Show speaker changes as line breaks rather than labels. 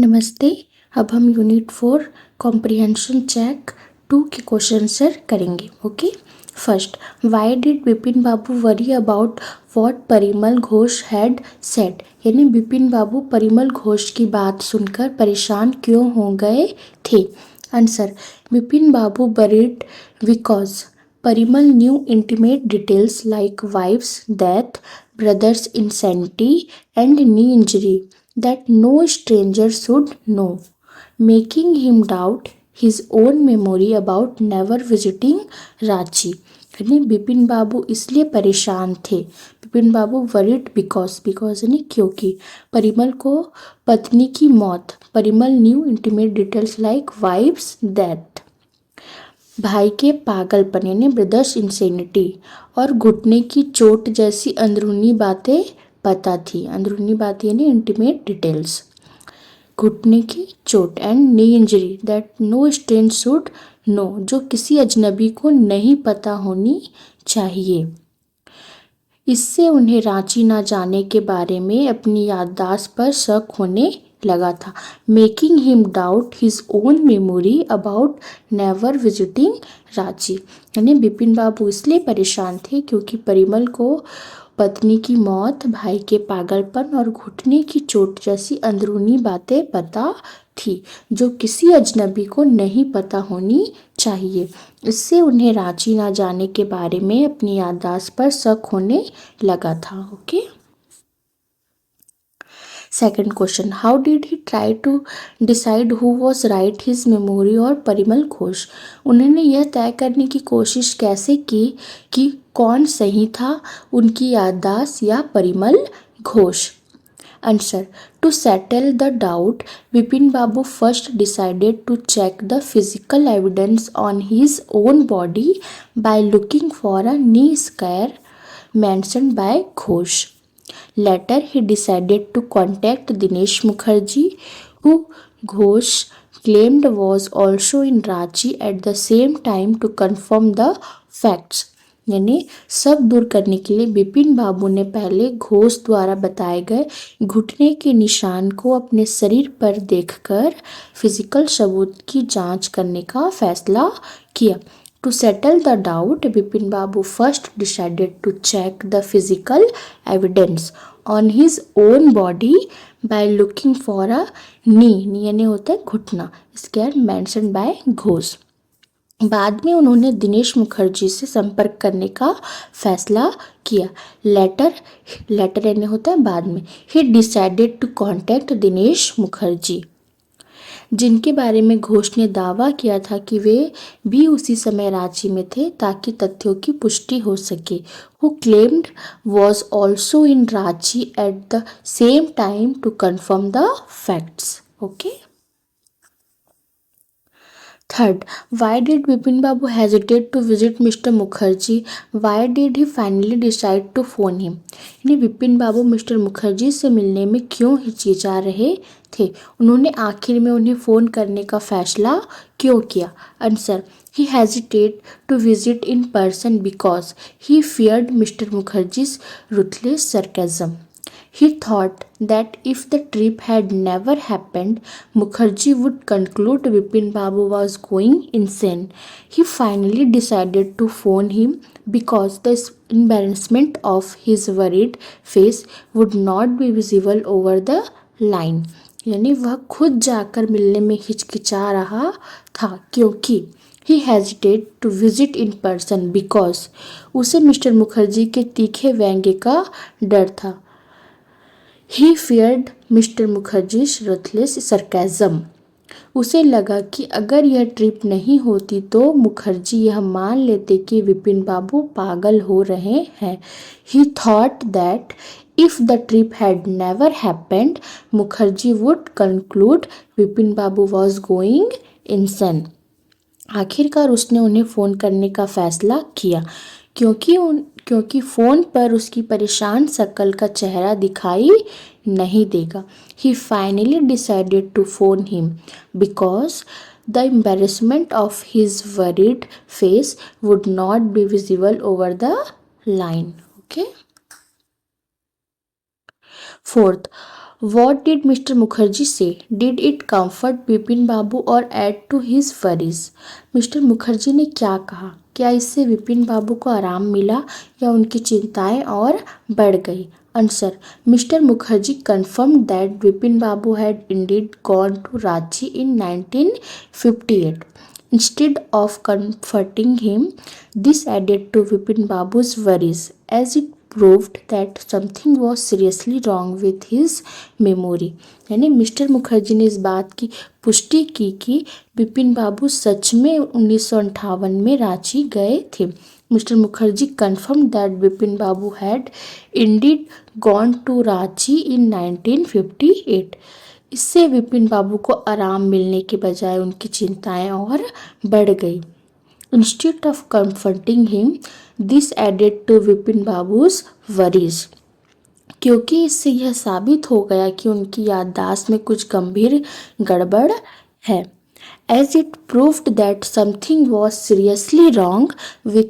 नमस्ते। अब हम यूनिट 4 कॉम्प्रिहेंशन चेक 2 के क्वेश्चन आंसर करेंगे। Okay, first, Y did Bipin Babu worry about what Parimal Ghosh had said. यानी बिपिन बाबू परिमल घोष की बात सुनकर परेशान क्यों हो गए थे। Answer, Bipin babu worried because Parimal knew intimate details like wife's death, brother's insanity and knee injury that no stranger should know, making him doubt his own memory about never visiting Ranchi. यानी बिपिन बाबू इसलिए परेशान थे। बिपिन बाबू वरिड बिकॉज यानी क्योंकि परिमल को पत्नी की मौत, Parimal knew intimate details like wife's death, भाई के पागलपन यानी ब्रदर्स इंसेनिटी और घुटने की चोट जैसी अंदरूनी बातें पता थी। अंदरूनी बातें यानी इंटीमेट डिटेल्स, घुटने की चोट and knee injury that no stranger should know, जो किसी अजनबी को नहीं पता होनी चाहिए। इससे उन्हें रांची ना जाने के बारे में अपनी याददाश्त पर शक होने लगा था। Making him doubt his own memory about never visiting Ranchi. यानी बिपिन बाबू इसलिए परेशान थे क्योंकि परिमल को पत्नी की मौत, भाई के पागलपन और घुटने की चोट जैसी अंदरूनी बातें पता थी जो किसी अजनबी को नहीं पता होनी चाहिए। इससे उन्हें रांची ना जाने के बारे में अपनी याददाश्त पर शक होने लगा था। Okay, second question, how did he try to decide who was right his memory और परिमल घोष। उन्होंने यह तय करने की कोशिश कैसे की कि कौन सही था, उनकी याददाश्त या Parimal Ghosh. Answer, to settle the doubt Bipin babu first decided to check the physical evidence on his own body by looking for a knee scar mentioned by Ghosh. Later, he decided to contact Dinesh Mukherjee, who Ghosh claimed was also in Ranchi at the same time to confirm the facts. यानी शक दूर करने के लिए बिपिन बाबू ने पहले घोष द्वारा बताए गए घुटने के निशान को अपने शरीर पर देखकर फिजिकल सबूत की जांच करने का फैसला किया। To settle the doubt, Bipin Babu first decided to check the physical evidence on his own body by looking for a knee यानी होता है घुटना, स्केयर mentioned by घोष। बाद में उन्होंने दिनेश मुखर्जी से संपर्क करने का फैसला किया। लेटर यानी होता है बाद में। He decided to contact Dinesh Mukherjee, जिनके बारे में घोष ने दावा किया था कि वे भी उसी समय रांची में थे ताकि तथ्यों की पुष्टि हो सके। Who claimed was also in Ranchi at the same time to confirm the facts. Okay, third, why did Bipin babu hesitate to visit mister Mukherjee, why did he finally decide to phone him. यानी बिपिन बाबू मिस्टर मुखर्जी से मिलने में क्यों हिचकिचा रहे थे, उन्होंने आखिर में उन्हें फ़ोन करने का फैसला क्यों किया। Answer, he hesitate to visit in person because he feared mister मुखर्जीज ruthless sarcasm. He thought that if the trip had never happened, Mukherjee would conclude Bipin Babu was going insane. He finally decided to phone him because the embarrassment of his worried face would not be visible over the line. यानी वह खुद जाकर मिलने में हिचकिचा रहा था क्योंकि he hesitated to visit in person because उसे मिस्टर मुखर्जी के तीखे व्यंग्य का डर था। ही फियर्ड मिस्टर मुखर्जीज रथलेस सरकाजम। उसे लगा कि अगर यह ट्रिप नहीं होती तो मुखर्जी यह मान लेते कि विपिन बाबू पागल हो रहे हैं। He thought that if the trip had never happened, Mukherjee would conclude Vipin Babu was going insane. आखिरकार उसने उन्हें फ़ोन करने का फैसला किया क्योंकि फ़ोन पर उसकी परेशान शक्ल का चेहरा दिखाई नहीं देगा। He finally decided to phone him because the embarrassment of his worried face would not be visible over the line. Okay, fourth, what did mister Mukherjee say? Did it comfort Vipin Babu or add to his worries? Mister Mukherjee ने क्या कहा? क्या इससे विपिन बाबू को आराम मिला या उनकी चिंताएं और बढ़ गई? Answer, mister Mukherjee confirmed that Vipin Babu had indeed gone to Ranchi in 1958. Instead of comforting him, this added to Vipin Babu's worries, as it proved that something was seriously wrong with his memory. यानी mister Mukherjee ने इस बात की पुष्टि की कि विपिन बाबू सच में 1958 में रांची गए थे। Mister Mukherjee confirmed that Vipin Babu had indeed gone to Ranchi in 1958. इससे विपिन बाबू को आराम मिलने के बजाय उनकी चिंताएं और बढ़ गई। Instead of comforting him, this added to Vipin बाबू's worries. क्योंकि इससे यह साबित हो गया कि उनकी याददाश्त में कुछ गंभीर गड़बड़ है। As it proved that something was seriously wrong with